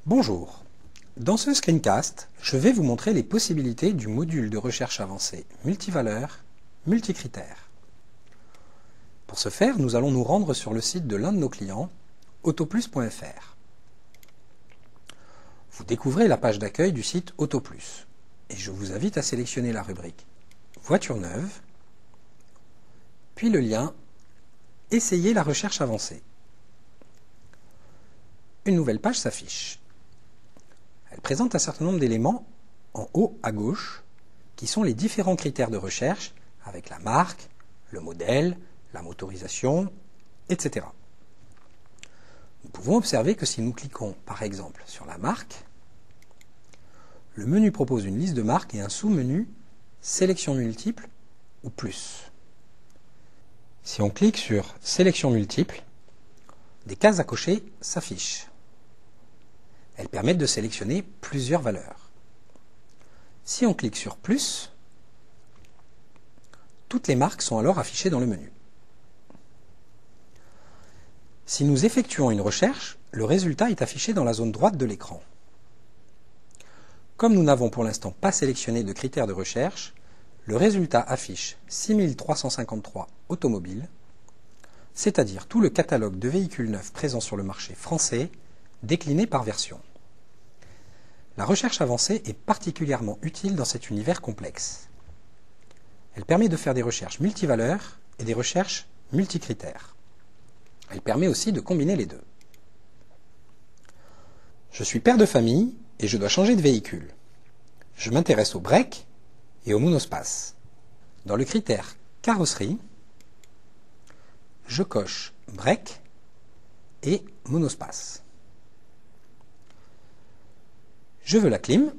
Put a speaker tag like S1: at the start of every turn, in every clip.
S1: Bonjour, dans ce screencast, je vais vous montrer les possibilités du module de recherche avancée multivaleur, multicritère. Pour ce faire, nous allons nous rendre sur le site de l'un de nos clients, autoplus.fr. Vous découvrez la page d'accueil du site Autoplus et je vous invite à sélectionner la rubrique Voiture neuve, puis le lien Essayez la recherche avancée. Une nouvelle page s'affiche. Elle présente un certain nombre d'éléments en haut à gauche qui sont les différents critères de recherche avec la marque, le modèle, la motorisation, etc. Nous pouvons observer que si nous cliquons par exemple sur la marque, le menu propose une liste de marques et un sous-menu sélection multiple ou plus. Si on clique sur sélection multiple, des cases à cocher s'affichent. Elles permettent de sélectionner plusieurs valeurs. Si on clique sur plus, toutes les marques sont alors affichées dans le menu. Si nous effectuons une recherche, le résultat est affiché dans la zone droite de l'écran. Comme nous n'avons pour l'instant pas sélectionné de critères de recherche, le résultat affiche 6353 automobiles, c'est-à-dire tout le catalogue de véhicules neufs présents sur le marché français, décliné par version. La recherche avancée est particulièrement utile dans cet univers complexe. Elle permet de faire des recherches multivaleurs et des recherches multicritères. Elle permet aussi de combiner les deux. Je suis père de famille et je dois changer de véhicule. Je m'intéresse au break et au monospace. Dans le critère carrosserie, je coche break et monospace. Je veux la clim,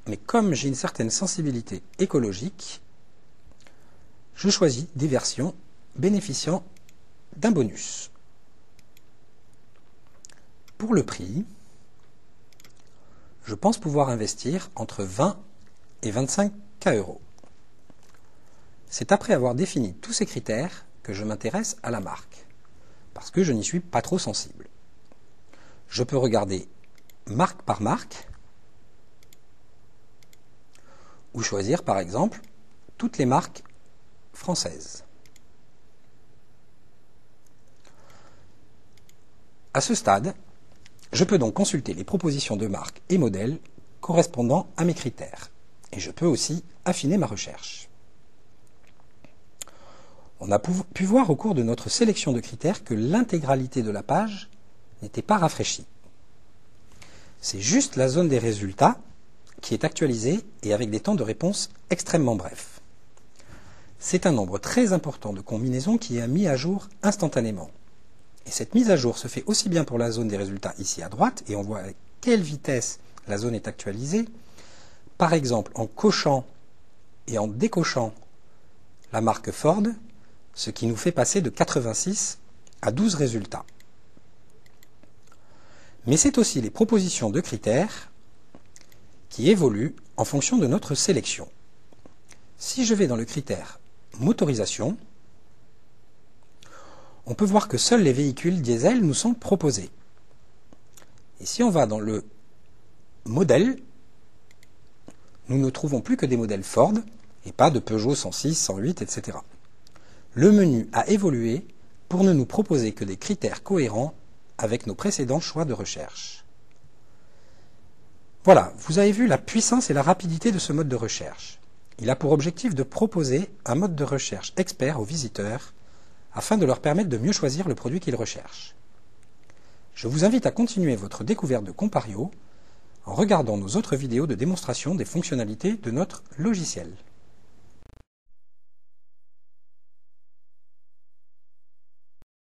S1: mais comme j'ai une certaine sensibilité écologique, je choisis des versions bénéficiant d'un bonus. Pour le prix, je pense pouvoir investir entre 20 et 25 €. C'est après avoir défini tous ces critères que je m'intéresse à la marque, parce que je n'y suis pas trop sensible. Je peux regarder marque par marque, ou choisir par exemple toutes les marques françaises. À ce stade, je peux donc consulter les propositions de marques et modèles correspondant à mes critères, et je peux aussi affiner ma recherche. On a pu voir au cours de notre sélection de critères que l'intégralité de la page n'était pas rafraîchie. C'est juste la zone des résultats qui est actualisée et avec des temps de réponse extrêmement brefs. C'est un nombre très important de combinaisons qui est mis à jour instantanément. Et cette mise à jour se fait aussi bien pour la zone des résultats ici à droite, et on voit à quelle vitesse la zone est actualisée, par exemple en cochant et en décochant la marque Ford, ce qui nous fait passer de 86 à 12 résultats. Mais c'est aussi les propositions de critères qui évoluent en fonction de notre sélection. Si je vais dans le critère motorisation, on peut voir que seuls les véhicules diesel nous sont proposés. Et si on va dans le modèle, nous ne trouvons plus que des modèles Ford et pas de Peugeot 106, 108, etc. Le menu a évolué pour ne nous proposer que des critères cohérents avec nos précédents choix de recherche. Voilà, vous avez vu la puissance et la rapidité de ce mode de recherche. Il a pour objectif de proposer un mode de recherche expert aux visiteurs afin de leur permettre de mieux choisir le produit qu'ils recherchent. Je vous invite à continuer votre découverte de Compario en regardant nos autres vidéos de démonstration des fonctionnalités de notre logiciel.